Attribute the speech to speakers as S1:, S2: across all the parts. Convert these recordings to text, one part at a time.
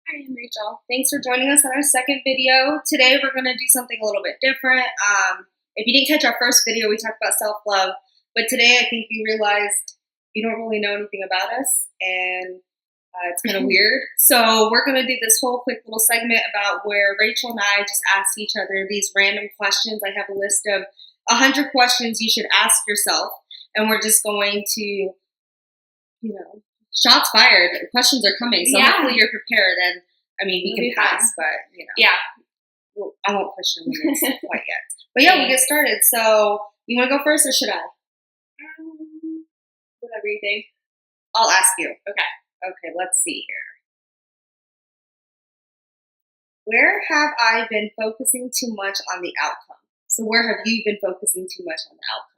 S1: Hi, I'm Rachel.
S2: Thanks for joining us on our second video. Today we're going to do something a little bit different. If you didn't catch our first video, we talked about self-love, but today I think you realized you don't really know anything about us, and it's kind of weird. So we're going to do this whole quick little segment about where Rachel and I just ask each other these random questions. I have a list of 100 questions you should ask yourself, and we're just going to, shots fired. Questions are coming, so hopefully you're prepared. And I mean, we can pass, but I won't push your limits quite yet. But yeah, we'll get started. So you want to go first, or should I?
S1: Whatever you think.
S2: I'll ask you.
S1: Okay,
S2: let's see here. Where have I been focusing too much on the outcome? So where have you been focusing too much on the outcome?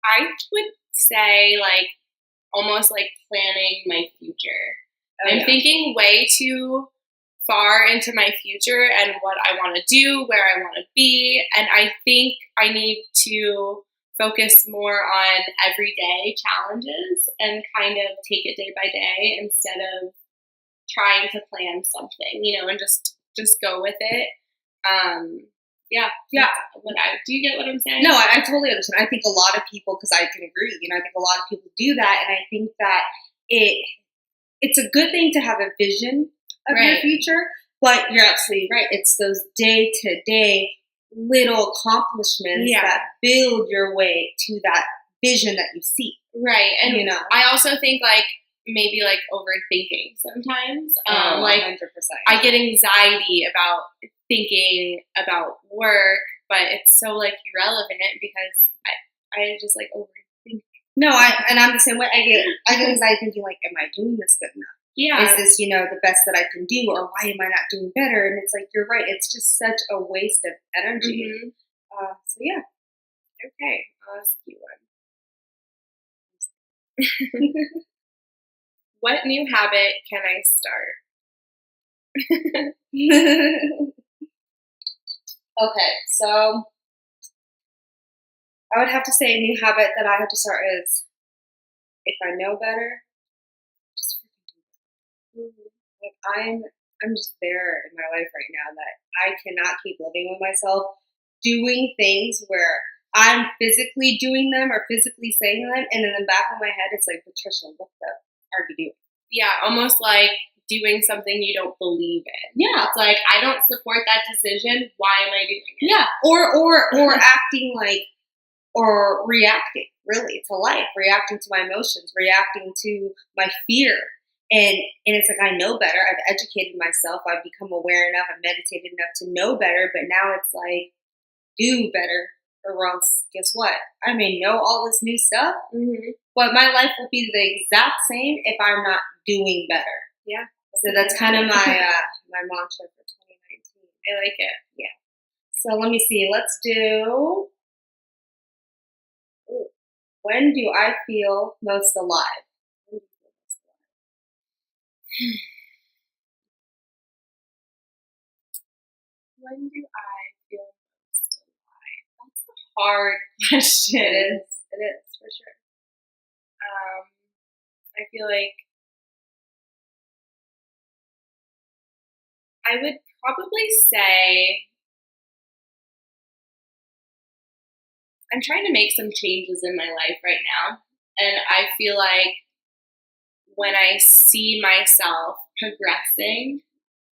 S1: I would say almost like planning my future. I'm thinking way too far into my future and what I want to do, where I want to be, and I think I need to focus more on everyday challenges and kind of take it day by day instead of trying to plan something, and just go with it. Do you get what I'm saying?
S2: No, I totally understand. I think a lot of people, because I can agree, I think a lot of people do that, and I think that it's a good thing to have a vision of your future, but you're absolutely right. It's those day-to-day little accomplishments that build your way to that vision that you see.
S1: Right, and I also think maybe overthinking sometimes.
S2: 100%.
S1: I get anxiety about thinking about work, but it's so irrelevant because I just overthink.
S2: No, I'm the same way. I get anxiety thinking am I doing this good enough?
S1: Yeah.
S2: Is this the best that I can do, or why am I not doing better? And it's you're right. It's just such a waste of energy.
S1: Mm-hmm.
S2: So yeah.
S1: Okay, I'll ask you one. What new habit can I start?
S2: Okay, so I would have to say a new habit that I have to start is, if I know better, just freaking do it. I'm just there in my life right now that I cannot keep living with myself doing things where I'm physically doing them or physically saying them, and in the back of my head it's Patricia, what the are you doing?
S1: Yeah, almost like doing something you don't believe in.
S2: Yeah.
S1: It's I don't support that decision. Why am I doing it?
S2: Yeah. Or acting or reacting really to life, reacting to my emotions, reacting to my fear. And it's I know better. I've educated myself. I've become aware enough. I've meditated enough to know better. But now it's do better, or else guess what? I may know all this new stuff, but my life will be the exact same if I'm not doing better.
S1: Yeah.
S2: So that's kind of my my mantra for 2019.
S1: I like it.
S2: Yeah. So let me see. Let's do. When do I feel most alive?
S1: When do I feel most alive? That's a hard question.
S2: It is for sure.
S1: I feel I would probably say I'm trying to make some changes in my life right now, and I feel when I see myself progressing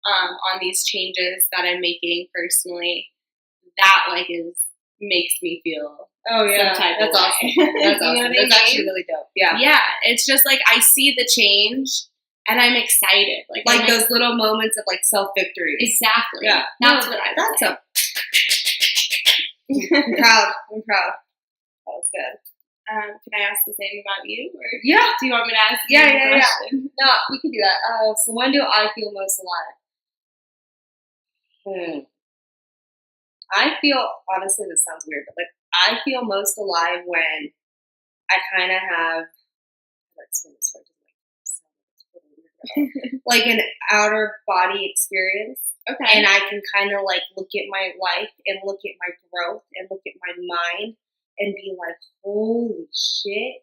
S1: on these changes that I'm making personally, that makes me feel
S2: some type of
S1: awesome.
S2: That's awesome. That's actually really dope. Yeah.
S1: Yeah, it's just I see the change and I'm excited.
S2: Those little moments of self victory.
S1: Exactly.
S2: Yeah.
S1: That's what I would say.
S2: I'm proud. That was good.
S1: Can I ask the same about you? Or
S2: yeah.
S1: Do you want me to ask you
S2: a question? No, we can do that. So when do I feel most alive? I feel, honestly, this sounds weird, but I feel most alive when I kind of have, an outer body experience.
S1: Okay.
S2: And I can kind of look at my life and look at my growth and look at my mind and be holy shit,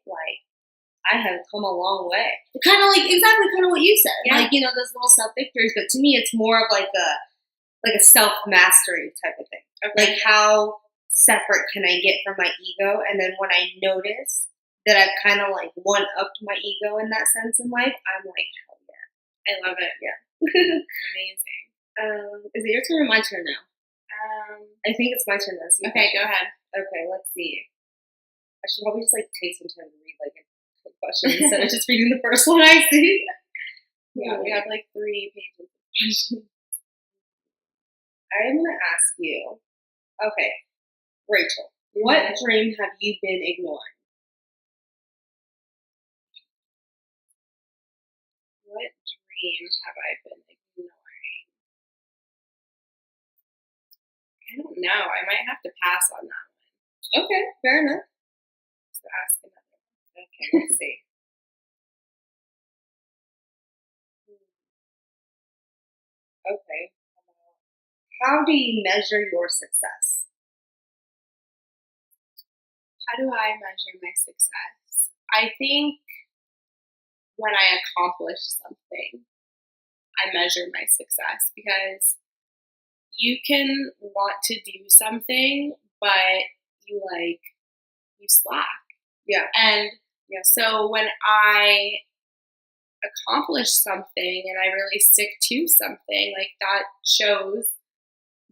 S2: I have come a long way. Kind of like exactly kind of what you said.
S1: Yeah.
S2: Like, those little self victories. But to me, it's more of like a self mastery type of thing.
S1: Okay.
S2: Like, how separate can I get from my ego? And then when I notice that I've kind of like one upped my ego in that sense in life, I'm like, hell yeah.
S1: I love it.
S2: Yeah.
S1: Amazing.
S2: Is it your turn or my turn now? I think it's my turn now. So
S1: okay, go ahead.
S2: Okay, let's see. I should probably just like take some time to read like a quick question instead of just reading the first one I see.
S1: Yeah, we have like 3 pages of questions.
S2: I'm gonna ask you. Okay, Rachel, what dream have you been ignoring?
S1: What dream have I been ignoring? I don't know. I might have to pass on that one.
S2: Okay, fair enough.
S1: So ask another one.
S2: Okay, let's see. Okay. How do you measure your success?
S1: How do I measure my success? I think when I accomplish something, I measure my success, because you can want to do something, but you slack.
S2: Yeah.
S1: And so when I accomplish something and I really stick to something, like, that shows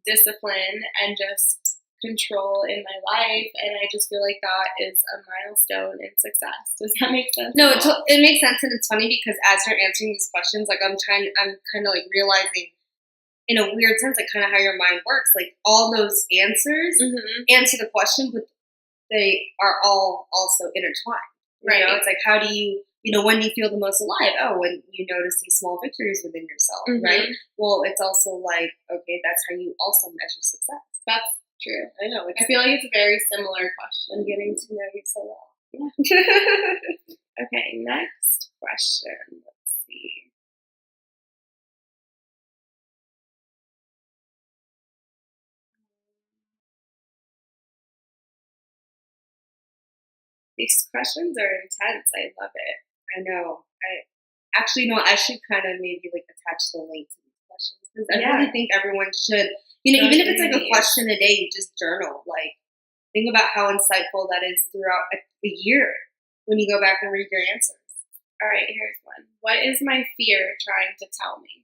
S1: discipline and just control in my life, and I just feel like that is a milestone in success. Does that make sense?
S2: No, it makes sense, and it's funny because as you're answering these questions, like I'm kind of like realizing, in a weird sense, like kind of how your mind works. Like, all those answers answer the question, but they are all also intertwined.
S1: Right.
S2: It's like, how do you, when do you feel the most alive? Oh, when you notice these small victories within yourself, right? Well, it's also like, okay, that's how you also measure success.
S1: That's true.
S2: I know.
S1: I feel like it's a very similar question.
S2: I'm getting to know you so well.
S1: Yeah. Okay, next question. Let's see. These questions are intense. I love it.
S2: I know. I should kind of maybe like attach the link to these questions, because I really think everyone should, even if it's like a question a day, you just journal. Like, think about how insightful that is throughout a year when you go back and read your answers.
S1: All right, here's one. What is my fear trying to tell me?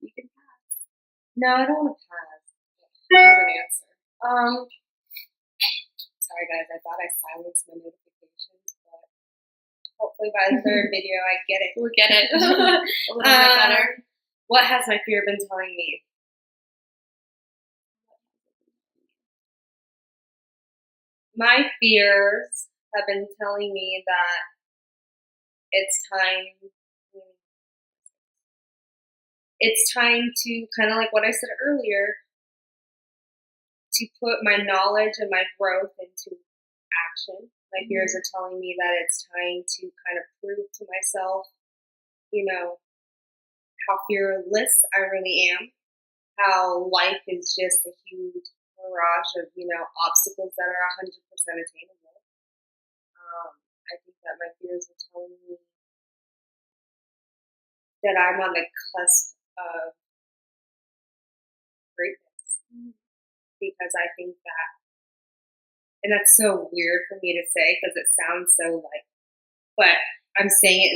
S1: You can pass.
S2: No, I don't want to pass. I have an answer. Sorry guys, I thought I silenced my notifications, but hopefully by the third video I get it.
S1: We'll get it a little bit better.
S2: What has my fear been telling me? My fears have been telling me that it's time to, kind of like what I said earlier, to put my knowledge and my growth into action. My fears are telling me that it's time to kind of prove to myself, how fearless I really am, how life is just a huge mirage of, obstacles that are 100% attainable. I think that my fears are telling me that I'm on the cusp of greatness, because I think that, and that's so weird for me to say because it sounds so like, but I'm saying it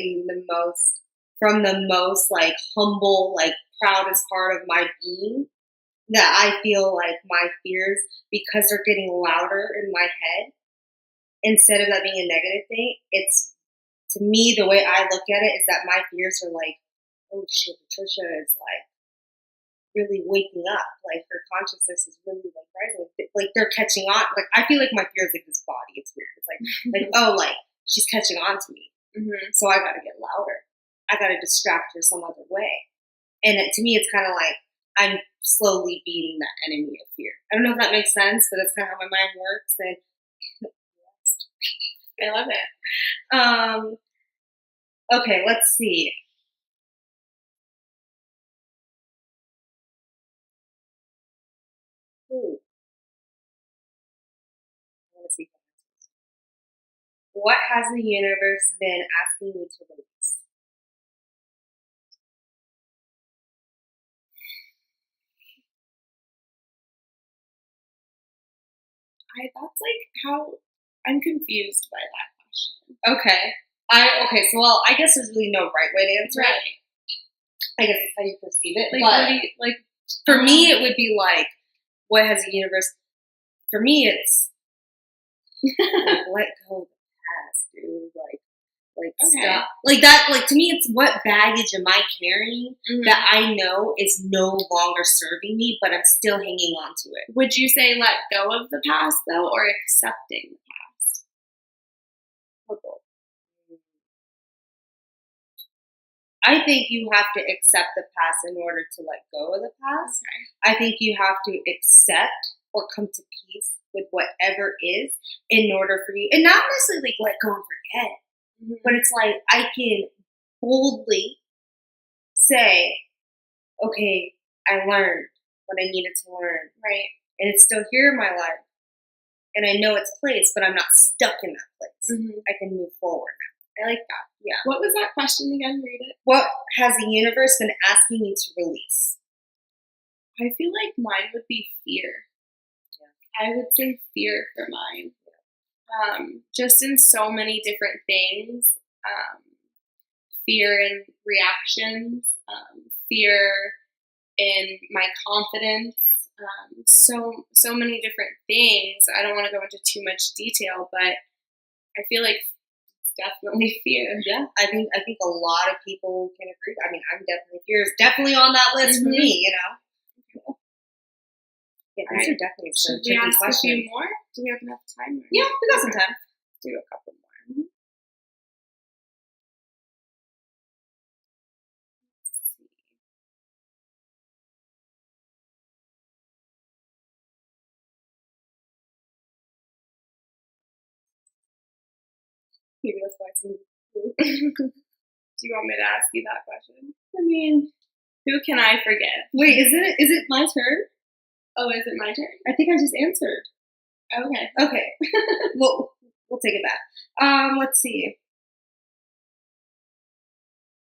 S2: from the most like humble, like proudest part of my being, that I feel like my fears, because they're getting louder in my head, instead of that being a negative thing, it's, to me, the way I look at it is that my fears are like, oh shit, Patricia is like really waking up. Like, her consciousness is really like rising. Like, they're catching on. Like, I feel like my fear is like this body. It's weird. It's like oh, like she's catching on to me. So I got to get louder. I got to distract her some other way. And to me, it's kind of like I'm slowly beating that enemy of fear. I don't know if that makes sense, but that's kind of how my mind works. And
S1: I love it.
S2: Okay, let's see. Let's see. What has the universe been asking me to release?
S1: That's like how I'm confused by that question.
S2: Okay. So well, I guess there's really no right way to answer it. I guess that's how you perceive it.
S1: Like,
S2: for me, it would be like, what has the universe? For me, it's like, let go of the past, dude. Like stuff like that. Like to me, it's what baggage am I carrying that I know is no longer serving me, but I'm still hanging on to it.
S1: Would you say let go of the past though, or accepting the past?
S2: Or both? I think you have to accept the past in order to let go of the past. Okay. I think you have to accept or come to peace with whatever is in order for you, and not necessarily like let go and forget, but it's like I can boldly say, okay, I learned what I needed to learn,
S1: right?
S2: And it's still here in my life, and I know its place, but I'm not stuck in that place. I can move forward now.
S1: I like that.
S2: Yeah.
S1: What was that question again? Read it.
S2: What has the universe been asking me to release?
S1: I feel like mine would be fear. Yeah. I would say fear for mine. Just in so many different things. Fear in reactions. Fear in my confidence. So many different things. I don't want to go into too much detail, but I feel like definitely fear.
S2: Yeah, I think a lot of people can agree. I mean, fear is definitely on that list for me. You know. Yeah, these are definitely some
S1: tricky questions. Should we ask
S2: questions.
S1: a few more? Do we have enough time?
S2: Yeah, we got some time.
S1: Do a couple more. Let's see.
S2: Maybe that's why it's
S1: Do you want me to ask you that question?
S2: I mean,
S1: who can I forgive?
S2: Wait, is it my turn?
S1: Oh, is it my turn?
S2: I think I just answered. Okay. We'll take it back. Let's see.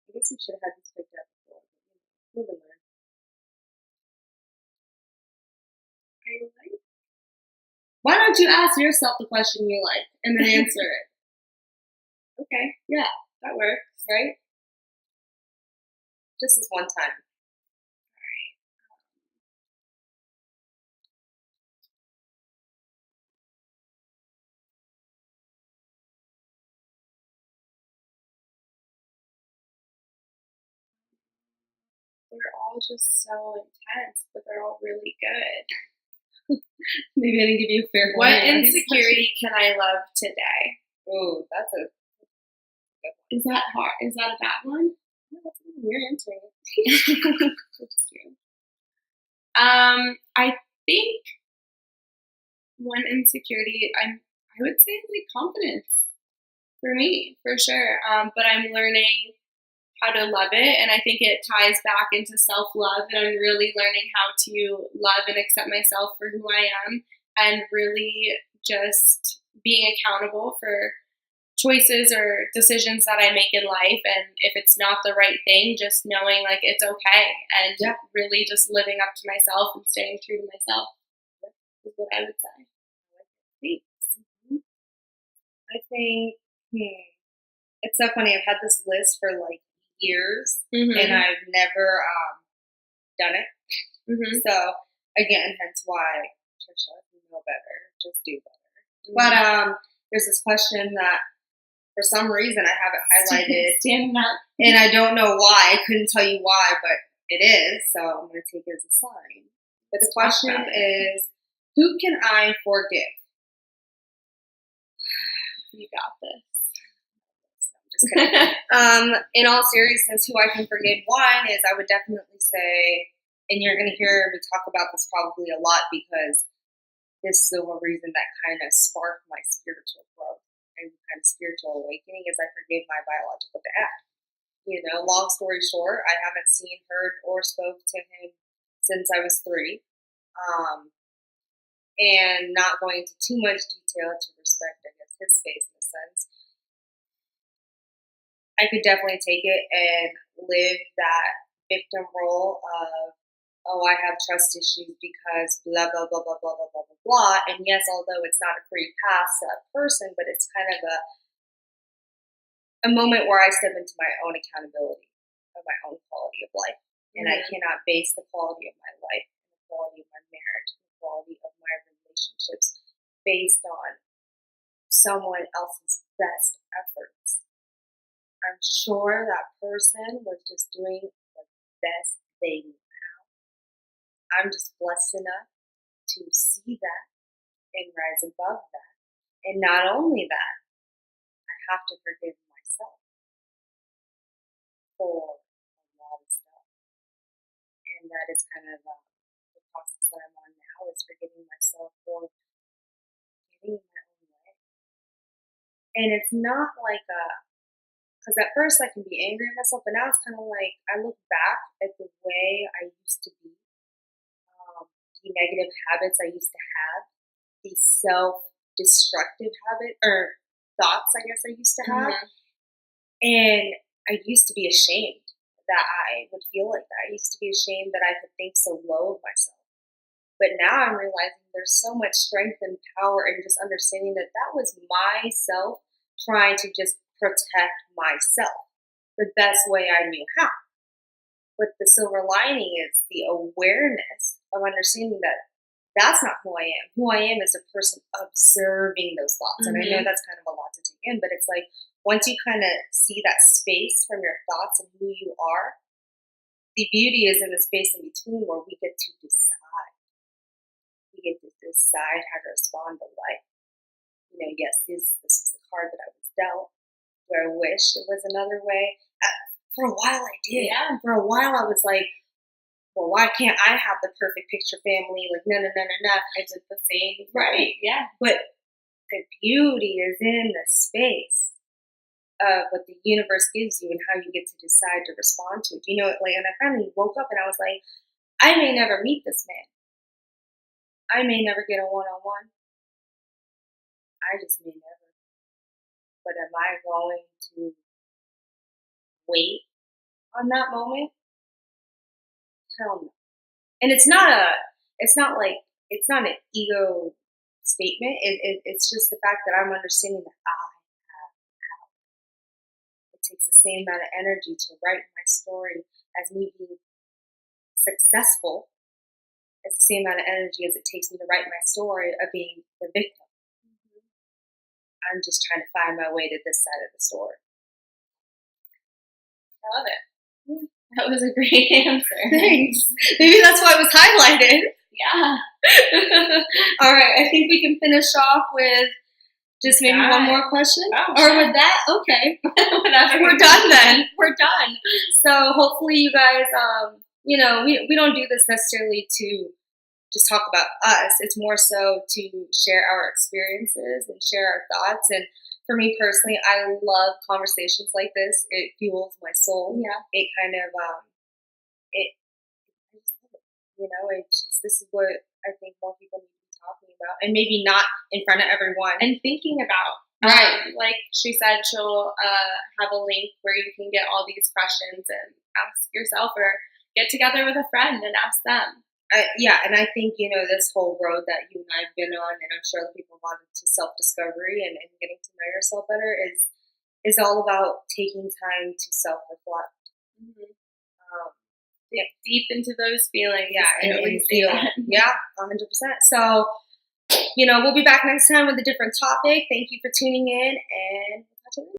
S2: I guess we should have had this picked up before. We'll learn. Why don't you ask yourself the question you like and then answer it?
S1: Okay. Yeah, that works, right?
S2: Just this one time.
S1: They're all just so intense, but they're all really good.
S2: Maybe I didn't give you a fair
S1: one. What insecurity can I love today?
S2: Oh, that's a good one.
S1: Is that hard? Is that a bad one?
S2: No, that's a good one. You're answering it.
S1: That's true. I think one insecurity, I would say like confidence for me, for sure. But I'm learning how to love it, and I think it ties back into self-love, and I'm really learning how to love and accept myself for who I am, and really just being accountable for choices or decisions that I make in life, and if it's not the right thing, just knowing like it's okay, and really just living up to myself and staying true to myself is what I would say.
S2: I think it's so funny. I've had this list for like years, and I've never done it. So again, hence why Patricia, you know better, just do better. But there's this question that for some reason I have it highlighted,
S1: standing up,
S2: and I don't know why. I couldn't tell you why, but it is. So I'm going to take it as a sign. But the question is, who can I forgive?
S1: You got this.
S2: Just kidding. In all seriousness, who I can forgive, one is I would definitely say, and you're going to hear me talk about this probably a lot because this is the one reason that kind of sparked my spiritual growth and kind of spiritual awakening is I forgave my biological dad. You know, long story short, I haven't seen, heard, or spoke to him since I was 3. and not going into too much detail to respect, I guess, his space in a sense, I could definitely take it and live that victim role of, oh, I have trust issues because blah, blah, blah, blah, blah, blah, blah, blah, blah. And yes, although it's not a free pass to that person, but it's kind of a moment where I step into my own accountability of my own quality of life. And I cannot base the quality of my life, the quality of my marriage, the quality of my relationships based on someone else's best efforts. I'm sure that person was just doing the best they knew how. I'm just blessed enough to see that and rise above that. And not only that, I have to forgive myself for a lot of stuff. And that is kind of the process that I'm on now, is forgiving myself for getting in my own way. And it's not like because at first I can be angry at myself, but now it's kind of like I look back at the way I used to be, the negative habits I used to have, the self-destructive habit or thoughts I guess I used to have, and I used to be ashamed that I would feel like that. I used to be ashamed that I could think so low of myself. But now I'm realizing there's so much strength and power in just understanding that that was myself trying to just protect myself the best way I knew how. But the silver lining is the awareness of understanding that that's not who I am. Who I am is a person observing those thoughts. And I know that's kind of a lot to take in, but it's like once you kind of see that space from your thoughts and who you are, the beauty is in the space in between where we get to decide. We get to decide how to respond to life. You know, yes, this is the card that I was dealt. Do I wish it was another way? For a while I did.
S1: Yeah.
S2: For a while I was like, well, why can't I have the perfect picture family? Like, no.
S1: I did the same.
S2: Right.
S1: Yeah.
S2: But the beauty is in the space of what the universe gives you and how you get to decide to respond to it. You know, like, and I finally woke up and I was like, I may never meet this man. I may never get a one-on-one. I just may never. But am I going to wait on that moment? Hell no. And it's not an ego statement. It's just the fact that I'm understanding that I have power. It takes the same amount of energy to write my story as me being successful. It's the same amount of energy as it takes me to write my story of being the victim. I'm just trying to find my way to this side of the story.
S1: I love it. That was a great answer.
S2: Thanks. Maybe that's why it was highlighted.
S1: Yeah.
S2: All right. I think we can finish off with just maybe one more question. Or with that, okay.
S1: Whatever.
S2: We're done then. We're done. So hopefully you guys, we don't do this necessarily to just talk about us. It's more so to share our experiences and share our thoughts. And for me personally, I love conversations like this. It fuels my soul.
S1: Yeah.
S2: It kind of, it's just, this is what I think more people need to be talking about. And maybe not in front of everyone.
S1: And thinking about.
S2: Right.
S1: Like she said, she'll have a link where you can get all these questions and ask yourself, or get together with a friend and ask them.
S2: And I think, this whole road that you and I have been on, and I'm sure the people wanted to self-discovery and getting to know yourself better is all about taking time to self-reflect.
S1: Get deep into those feelings.
S2: Yeah,
S1: and feel.
S2: Yeah, 100%. So, we'll be back next time with a different topic. Thank you for tuning in, and